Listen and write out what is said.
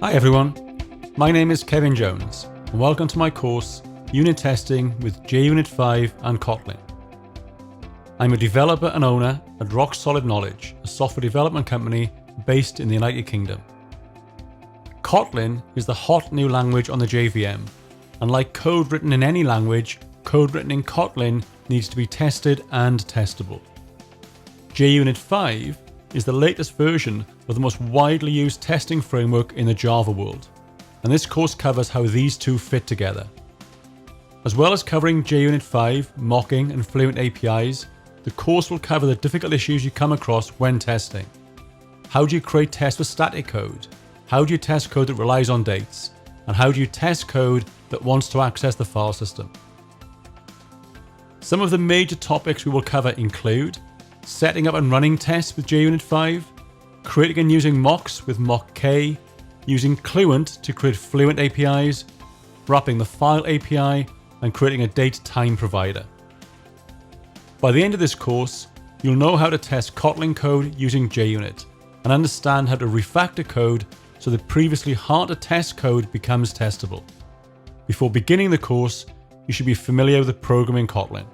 Hi everyone, my name is Kevin Jones and welcome to my course Unit Testing with JUnit 5 and Kotlin. I'm a developer and owner at Rock Solid Knowledge, a software development company based in the United Kingdom. Kotlin is the hot new language on the JVM, and like code written in any language, code written in Kotlin needs to be tested and testable. JUnit 5 is the latest version of the most widely used testing framework in the Java world, and this course covers how these two fit together. As well as covering JUnit 5, mocking and Fluent APIs, the course will cover the difficult issues you come across when testing. How do you create tests for static code? How do you test code that relies on dates? And how do you test code that wants to access the file system? Some of the major topics we will cover include setting up and running tests with JUnit 5, creating and using mocks with mock-k, using Kluent to create Fluent APIs, wrapping the file API, and creating a date-time provider. By the end of this course, you'll know how to test Kotlin code using JUnit and understand how to refactor code so that previously hard to test code becomes testable. Before beginning the course, you should be familiar with the programming Kotlin.